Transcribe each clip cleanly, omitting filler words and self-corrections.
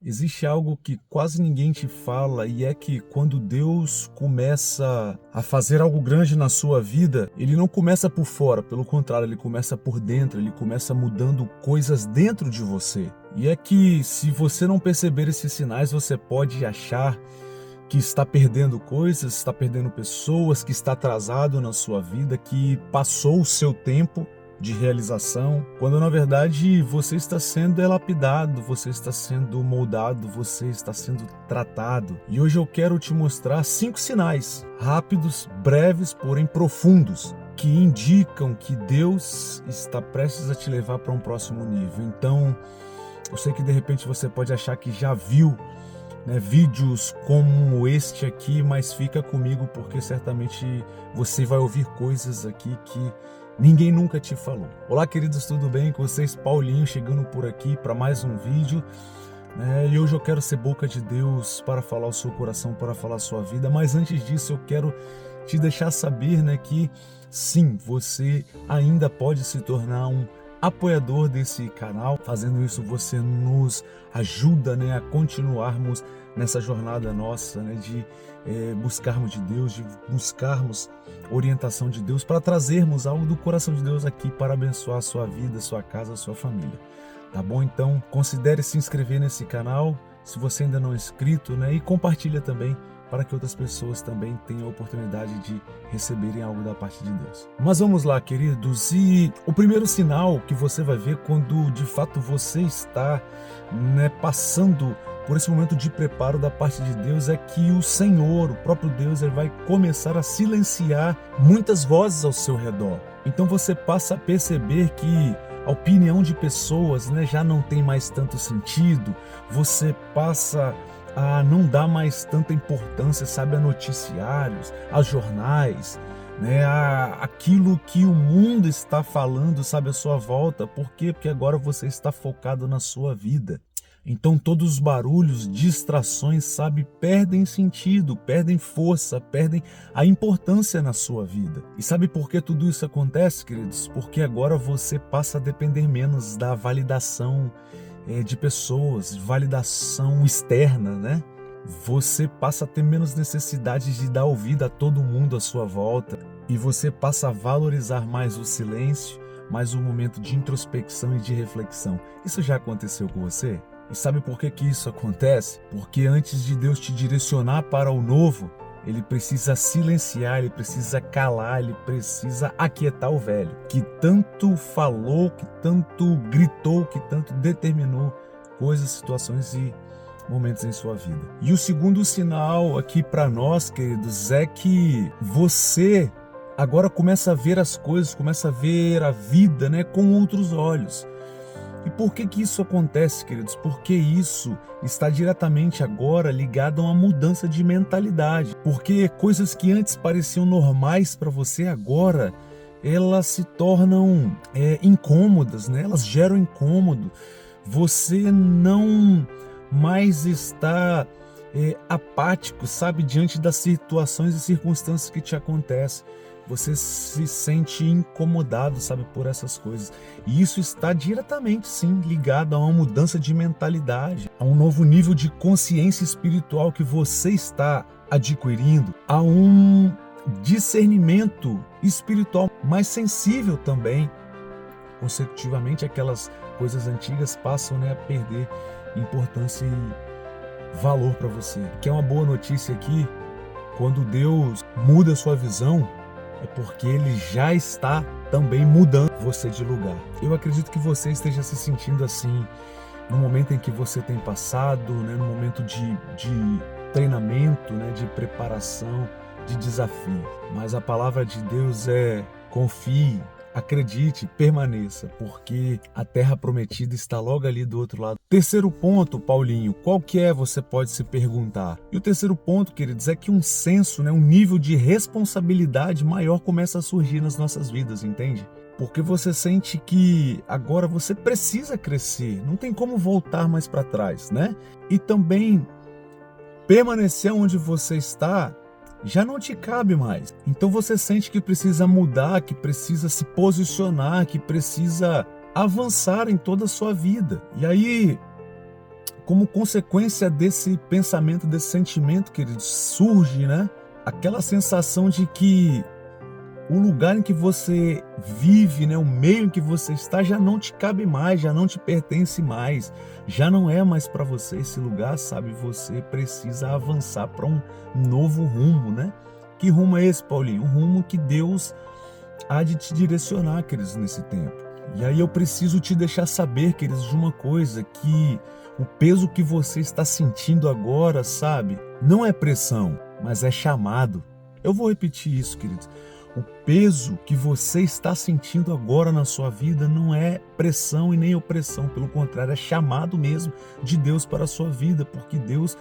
Existe algo que quase ninguém te fala e é que quando Deus começa a fazer algo grande na sua vida, Ele não começa por fora, pelo contrário, Ele começa por dentro, Ele começa mudando coisas dentro de você. E é que se você não perceber esses sinais, você pode achar que está perdendo coisas, está perdendo pessoas, que está atrasado na sua vida, que passou o seu tempo de realização, quando na verdade você está sendo lapidado, você está sendo moldado, você está sendo tratado. E hoje eu quero te mostrar 5 sinais rápidos, breves, porém profundos, que indicam que Deus está prestes a te levar para um próximo nível. Então, eu sei que de repente você pode achar que já viu vídeos como este aqui, mas fica comigo porque certamente você vai ouvir coisas aqui que ninguém nunca te falou. Olá, queridos, tudo bem com vocês? Paulinho chegando por aqui para mais um vídeo. E hoje eu quero ser boca de Deus para falar o seu coração, para falar a sua vida. Mas antes disso eu quero te deixar saber que sim, você ainda pode se tornar um apoiador desse canal. Fazendo isso você nos ajuda a continuarmos nessa jornada nossa de buscarmos de Deus, de buscarmos orientação de Deus, para trazermos algo do coração de Deus aqui para abençoar a sua vida, a sua casa, a sua família. Tá bom? Então considere se inscrever nesse canal, se você ainda não é inscrito, e compartilha também para que outras pessoas também tenham a oportunidade de receberem algo da parte de Deus. Mas vamos lá, queridos, e o primeiro sinal que você vai ver quando de fato você está passando por esse momento de preparo da parte de Deus é que o Senhor, o próprio Deus, ele vai começar a silenciar muitas vozes ao seu redor. Então você passa a perceber que a opinião de pessoas já não tem mais tanto sentido, você passa a não dar mais tanta importância, a noticiários, a jornais, aquilo que o mundo está falando, à sua volta. Por quê? Porque agora você está focado na sua vida. Então todos os barulhos, distrações, perdem sentido, perdem força, perdem a importância na sua vida. E sabe por que tudo isso acontece, queridos? Porque agora você passa a depender menos da validação de pessoas, validação externa, Você passa a ter menos necessidade de dar ouvido a todo mundo à sua volta e você passa a valorizar mais o silêncio, mais o momento de introspecção e de reflexão. Isso já aconteceu com você? E sabe por que isso acontece? Porque antes de Deus te direcionar para o novo, Ele precisa silenciar, Ele precisa calar, Ele precisa aquietar o velho, que tanto falou, que tanto gritou, que tanto determinou coisas, situações e momentos em sua vida. E o segundo sinal aqui para nós, queridos, é que você agora começa a ver as coisas, começa a ver a vida com outros olhos. E por que isso acontece, queridos? Porque isso está diretamente agora ligado a uma mudança de mentalidade. Porque coisas que antes pareciam normais para você, agora elas se tornam incômodas, Elas geram incômodo. Você não mais está apático, diante das situações e circunstâncias que te acontecem. Você se sente incomodado, por essas coisas. E isso está diretamente, sim, ligado a uma mudança de mentalidade, a um novo nível de consciência espiritual que você está adquirindo, a um discernimento espiritual mais sensível também. Consecutivamente, aquelas coisas antigas passam a perder importância e valor para você. Que é uma boa notícia aqui, quando Deus muda a sua visão, é porque Ele já está também mudando você de lugar. Eu acredito que você esteja se sentindo assim no momento em que você tem passado, no momento de treinamento, de preparação, de desafio. Mas a palavra de Deus é: confie, acredite, permaneça, porque a terra prometida está logo ali do outro lado. Terceiro ponto, Paulinho, qual que é? Você pode se perguntar. E o terceiro ponto, queridos, é que um senso, um nível de responsabilidade maior começa a surgir nas nossas vidas, entende? Porque você sente que agora você precisa crescer, não tem como voltar mais para trás, E também permanecer onde você está já não te cabe mais. Então você sente que precisa mudar, que precisa se posicionar, que precisa avançar em toda a sua vida. E aí, como consequência desse pensamento, desse sentimento, queridos, surge, né, aquela sensação de que o lugar em que você vive, né, o meio em que você está já não te cabe mais, já não te pertence mais, já não é mais para você esse lugar, sabe? Você precisa avançar para um novo rumo, né? Que rumo é esse, Paulinho? Um rumo que Deus há de te direcionar, queridos, nesse tempo. E aí eu preciso te deixar saber, queridos, de uma coisa, que o peso que você está sentindo agora, sabe? Não é pressão, mas é chamado. Eu vou repetir isso, queridos. O peso que você está sentindo agora na sua vida não é pressão e nem opressão, pelo contrário, é chamado mesmo de Deus para a sua vida, porque Deus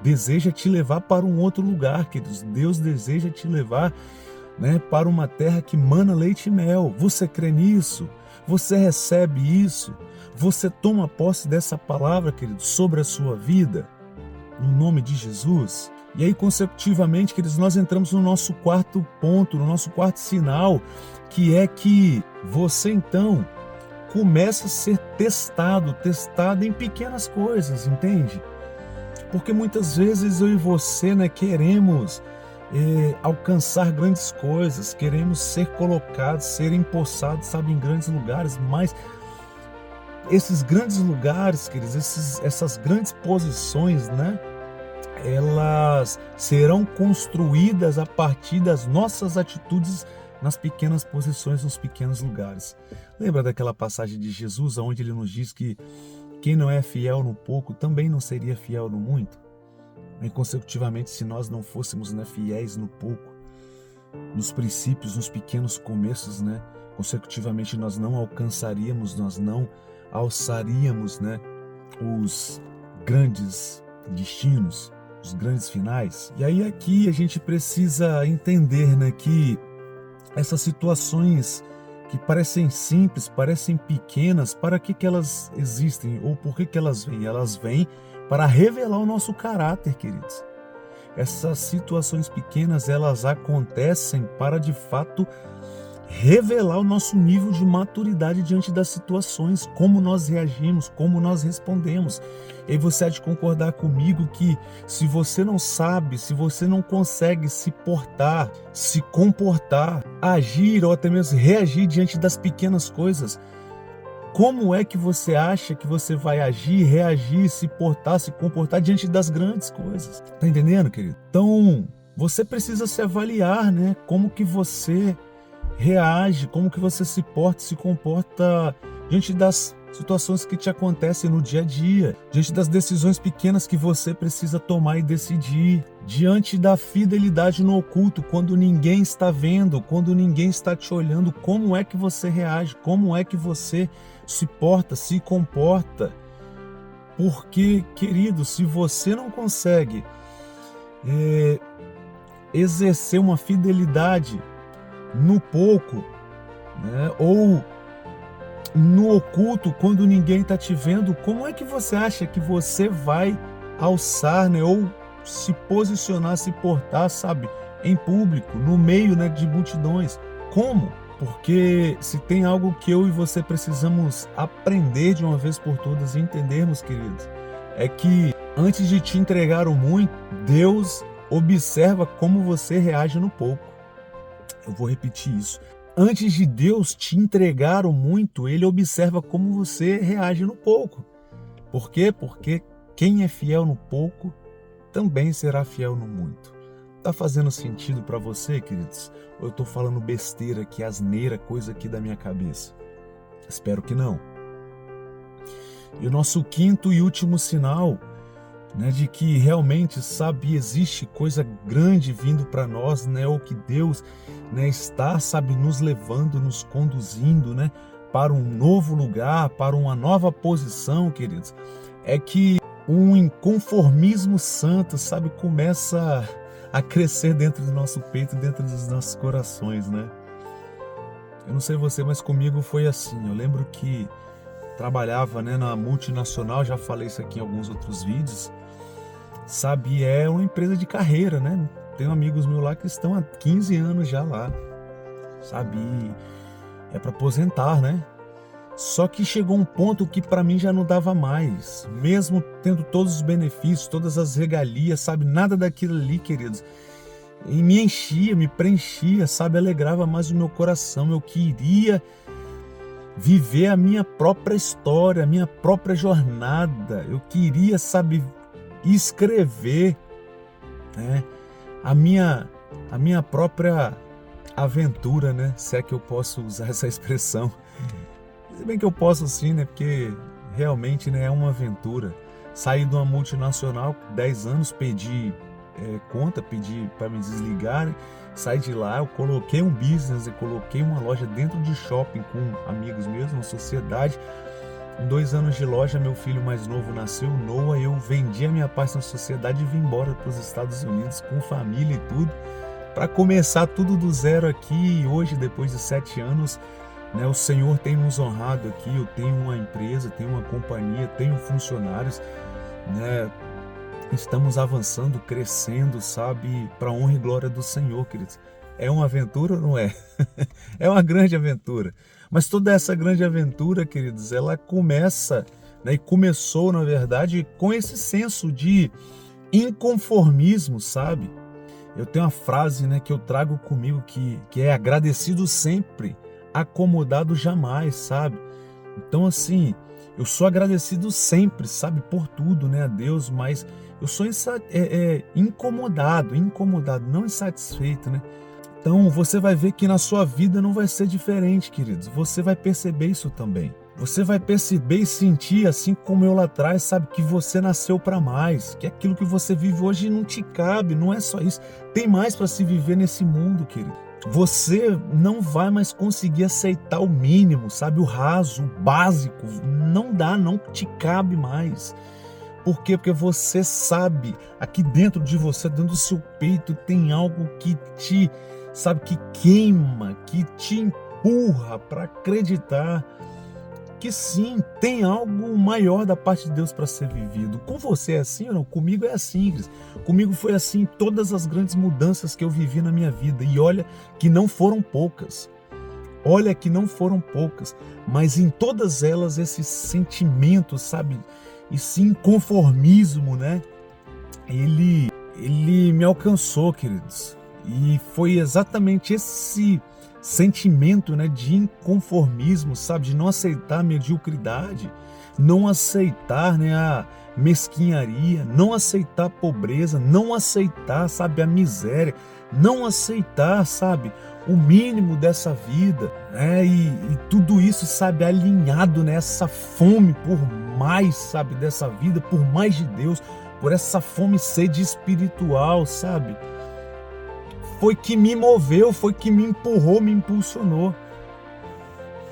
deseja te levar para um outro lugar, queridos. Deus deseja te levar, né, para uma terra que mana leite e mel. Você crê nisso? Você recebe isso? Você toma posse dessa palavra, queridos, sobre a sua vida? No nome de Jesus? E aí, consecutivamente, queridos, nós entramos no nosso quarto ponto, no nosso quarto sinal, que é que você, então, começa a ser testado em pequenas coisas, entende? Porque muitas vezes eu e você, né, queremos alcançar grandes coisas, queremos ser colocados, ser empossados, sabe, em grandes lugares, mas esses grandes lugares, queridos, essas grandes posições, né, elas serão construídas a partir das nossas atitudes nas pequenas posições, nos pequenos lugares. Lembra daquela passagem de Jesus, onde ele nos diz que quem não é fiel no pouco também não seria fiel no muito? E consecutivamente, se nós não fôssemos, né, fiéis no pouco, nos princípios, nos pequenos começos, né, consecutivamente nós não alcançaríamos, nós não alçaríamos, né, os grandes destinos, os grandes finais. E aí aqui a gente precisa entender, né, que essas situações que parecem simples, parecem pequenas, para que elas existem ou por que elas vêm? Elas vêm para revelar o nosso caráter, queridos. Essas situações pequenas, elas acontecem para de fato revelar o nosso nível de maturidade diante das situações, como nós reagimos, como nós respondemos. E você há de concordar comigo que se você não sabe, se você não consegue se portar, se comportar, agir ou até mesmo reagir diante das pequenas coisas, como é que você acha que você vai agir, reagir, se portar, se comportar diante das grandes coisas? Tá entendendo, querido? Então, você precisa se avaliar, né? Como que você reage, como que você se porta, se comporta diante das situações que te acontecem no dia a dia, diante das decisões pequenas que você precisa tomar e decidir, diante da fidelidade no oculto, quando ninguém está vendo, quando ninguém está te olhando, como é que você reage, como é que você se porta, se comporta. Porque, querido, se você não consegue exercer uma fidelidade no pouco, né, ou no oculto, quando ninguém está te vendo, como é que você acha que você vai alçar, né, ou se posicionar, se portar, sabe, em público, no meio, né, de multidões? Como? Porque se tem algo que eu e você precisamos aprender de uma vez por todas e entendermos, queridos, é que antes de te entregar o muito, Deus observa como você reage no pouco. Eu vou repetir isso. Antes de Deus te entregar o muito, Ele observa como você reage no pouco. Por quê? Porque quem é fiel no pouco também será fiel no muito. Tá fazendo sentido para você, queridos? Ou eu tô falando besteira aqui, asneira, coisa aqui da minha cabeça? Espero que não. E o nosso quinto e último sinal, né, de que realmente, sabe, existe coisa grande vindo para nós, né, ou que Deus, né, está, sabe, nos levando, nos conduzindo, né, para um novo lugar, para uma nova posição, queridos, é que um inconformismo santo, sabe, começa a crescer dentro do nosso peito, dentro dos nossos corações, né? Eu não sei você, mas comigo foi assim. Eu lembro que trabalhava, né, na multinacional, já falei isso aqui em alguns outros vídeos, sabe, é uma empresa de carreira, né? Tenho amigos meus lá que estão há 15 anos já lá, sabe, é para aposentar, né? Só que chegou um ponto que para mim já não dava mais. Mesmo tendo todos os benefícios, todas as regalias, sabe? Nada daquilo ali, queridos. E me enchia, me preenchia, sabe? Alegrava mais o meu coração. Eu queria viver a minha própria história, a minha própria jornada. Eu queria, sabe, escrever, né, a minha própria aventura, né? Se é que eu posso usar essa expressão. Se bem que eu posso sim, né? Porque realmente, né, é uma aventura. Saí de uma multinacional, 10 anos, pedi conta, pedi para me desligar, saí de lá, eu coloquei um business, eu coloquei uma loja dentro de shopping com amigos meus, uma sociedade. Em 2 anos de loja, meu filho mais novo nasceu, Noah, eu vendi a minha parte na sociedade e vim embora para os Estados Unidos com família e tudo, para começar tudo do zero aqui. E hoje, depois de 7 anos, né, o Senhor tem nos honrado aqui. Eu tenho uma empresa, tenho uma companhia, tenho funcionários, né? Estamos avançando, crescendo, sabe, para a honra e glória do Senhor, queridos. É uma aventura ou não é? É uma grande aventura. Mas toda essa grande aventura, queridos, ela começa, né, e começou, na verdade, com esse senso de inconformismo, sabe? Eu tenho uma frase, né, que eu trago comigo que é agradecido sempre, acomodado jamais, sabe? Então, assim, eu sou agradecido sempre, sabe, por tudo, né, a Deus, mas eu sou incomodado, não insatisfeito, né? Então, você vai ver que na sua vida não vai ser diferente, queridos. Você vai perceber isso também. Você vai perceber e sentir, assim como eu lá atrás, sabe, que você nasceu para mais, que aquilo que você vive hoje não te cabe, não é só isso. Tem mais para se viver nesse mundo, querido. Você não vai mais conseguir aceitar o mínimo, sabe, o raso, o básico. Não dá, não te cabe mais. Por quê? Porque você sabe, aqui dentro de você, dentro do seu peito, tem algo que te, sabe, que queima, que te empurra para acreditar que sim, tem algo maior da parte de Deus para ser vivido. Com você é assim ou não? Comigo é assim, Cris. Comigo foi assim em todas as grandes mudanças que eu vivi na minha vida. E olha que não foram poucas. Olha que não foram poucas. Mas em todas elas, esse sentimento, sabe? Esse inconformismo, né? Ele me alcançou, queridos. E foi exatamente esse sentimento, né, de inconformismo, sabe, de não aceitar a mediocridade, não aceitar, né, a mesquinharia, não aceitar a pobreza, não aceitar, sabe, a miséria, não aceitar, sabe, o mínimo dessa vida, né, e tudo isso, sabe, alinhado nessa fome por mais, sabe, dessa vida, por mais de Deus, por essa fome e sede espiritual, sabe. Foi que me moveu, foi que me empurrou, me impulsionou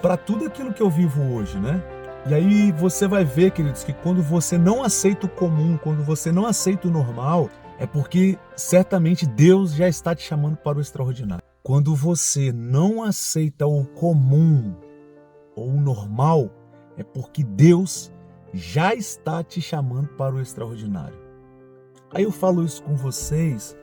para tudo aquilo que eu vivo hoje, né? E aí você vai ver, queridos, que quando você não aceita o comum, quando você não aceita o normal, é porque certamente Deus já está te chamando para o extraordinário. Quando você não aceita o comum ou o normal, é porque Deus já está te chamando para o extraordinário. Aí eu falo isso com vocês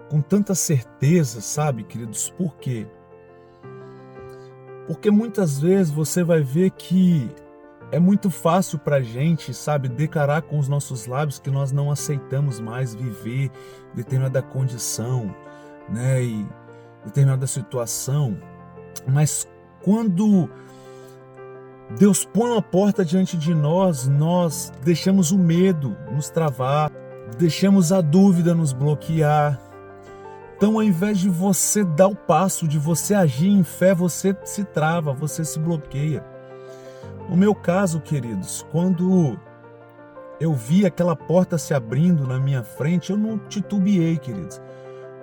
com tanta certeza, sabe, queridos? Por quê? Porque muitas vezes você vai ver que é muito fácil para a gente, sabe, declarar com os nossos lábios que nós não aceitamos mais viver determinada condição, né, e determinada situação. Mas quando Deus põe uma porta diante de nós, nós deixamos o medo nos travar, deixamos a dúvida nos bloquear. Então, ao invés de você dar o passo, de você agir em fé, você se trava, você se bloqueia. No meu caso, queridos, quando eu vi aquela porta se abrindo na minha frente, eu não titubeei, queridos.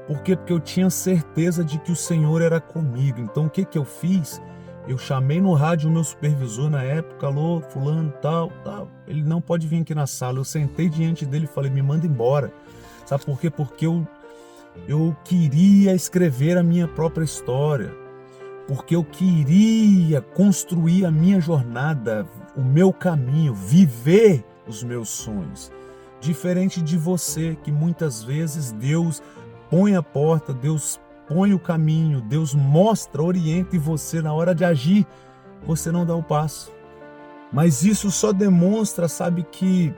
Por quê? Porque eu tinha certeza de que o Senhor era comigo. Então, o que eu fiz? Eu chamei no rádio o meu supervisor na época, alô, fulano, tal. Ele não pode vir aqui na sala. Eu sentei diante dele e falei, me manda embora. Sabe por quê? Porque eu queria escrever a minha própria história, porque eu queria construir a minha jornada, o meu caminho, viver os meus sonhos. Diferente de você, que muitas vezes Deus põe a porta, Deus põe o caminho, Deus mostra, orienta, e você, na hora de agir, você não dá o passo. Mas isso só demonstra, sabe, que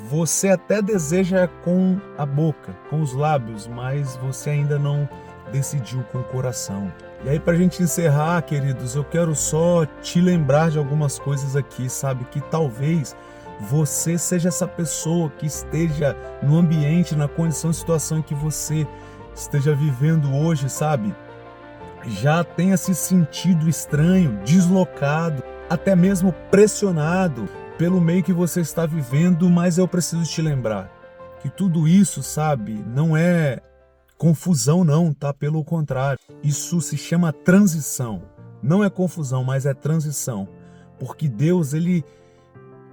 você até deseja com a boca, com os lábios, mas você ainda não decidiu com o coração. E aí, pra gente encerrar, queridos, eu quero só te lembrar de algumas coisas aqui, sabe? Que talvez você seja essa pessoa que esteja no ambiente, na condição, situação que você esteja vivendo hoje, sabe? Já tenha se sentido estranho, deslocado, até mesmo pressionado pelo meio que você está vivendo, mas eu preciso te lembrar que tudo isso, sabe, não é confusão não, tá? Pelo contrário, isso se chama transição. Não é confusão, mas é transição. Porque Deus, ele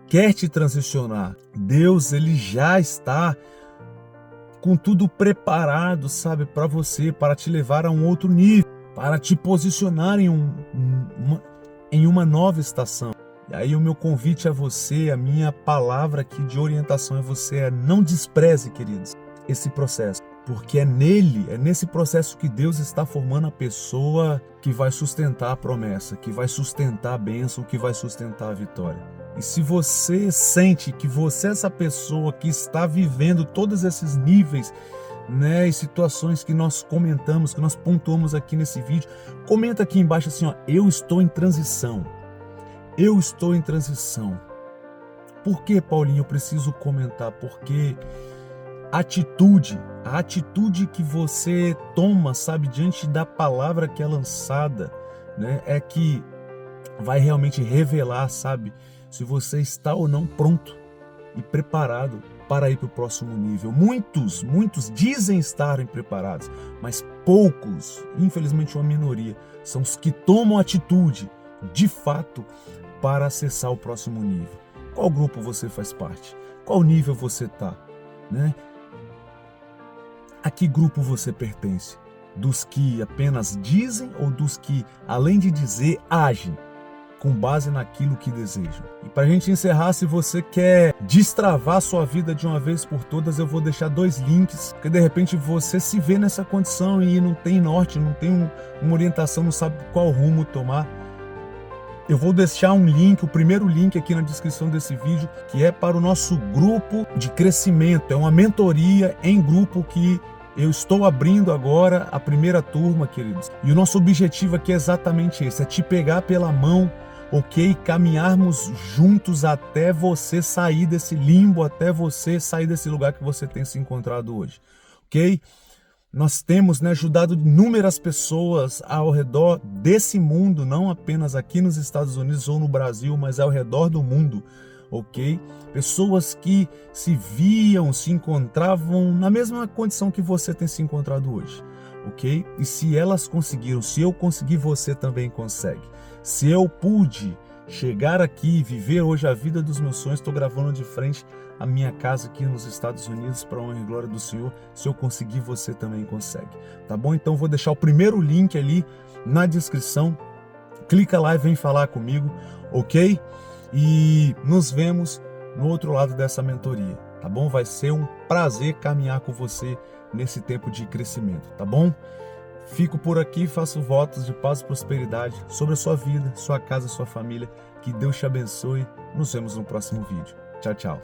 quer te transicionar. Deus, ele já está com tudo preparado, sabe, para você, para te levar a um outro nível, para te posicionar em uma nova estação. E aí o meu convite a você, a minha palavra aqui de orientação a você é: não despreze, queridos, esse processo. Porque é nesse processo que Deus está formando a pessoa que vai sustentar a promessa, que vai sustentar a bênção, que vai sustentar a vitória. E se você sente que você é essa pessoa que está vivendo todos esses níveis, né, e situações que nós comentamos, que nós pontuamos aqui nesse vídeo, comenta aqui embaixo assim, ó: eu estou em transição. Eu estou em transição. Por que, Paulinho, eu preciso comentar? Porque a atitude que você toma, sabe, diante da palavra que é lançada, né, é que vai realmente revelar, sabe, se você está ou não pronto e preparado para ir para o próximo nível. Muitos dizem estarem preparados, mas poucos, infelizmente uma minoria, são os que tomam atitude, de fato, para acessar o próximo nível. Qual grupo você faz parte? Qual nível você está, né? A que grupo você pertence? Dos que apenas dizem ou dos que, além de dizer, agem com base naquilo que desejam? E para a gente encerrar, se você quer destravar sua vida de uma vez por todas, eu vou deixar 2 links, porque de repente você se vê nessa condição e não tem norte, não tem uma orientação, não sabe qual rumo tomar. Eu vou deixar um link, o primeiro link aqui na descrição desse vídeo, que é para o nosso grupo de crescimento. É uma mentoria em grupo que eu estou abrindo agora, a primeira turma, queridos. E o nosso objetivo aqui é exatamente esse, é te pegar pela mão, ok? Caminharmos juntos até você sair desse limbo, até você sair desse lugar que você tem se encontrado hoje, ok? Nós temos, né, ajudado inúmeras pessoas ao redor desse mundo, não apenas aqui nos Estados Unidos ou no Brasil, mas ao redor do mundo, ok? Pessoas que se encontravam na mesma condição que você tem se encontrado hoje, ok? E se elas conseguiram, se eu consegui, você também consegue. Se eu pude chegar aqui e viver hoje a vida dos meus sonhos, estou gravando de frente à minha casa aqui nos Estados Unidos, para a honra e glória do Senhor. Se eu conseguir, você também consegue, tá bom? Então vou deixar o primeiro link ali na descrição, clica lá e vem falar comigo, ok? E nos vemos no outro lado dessa mentoria, tá bom? Vai ser um prazer caminhar com você nesse tempo de crescimento, tá bom? Fico por aqui, faço votos de paz e prosperidade sobre a sua vida, sua casa, sua família. Que Deus te abençoe. Nos vemos no próximo vídeo. Tchau, tchau.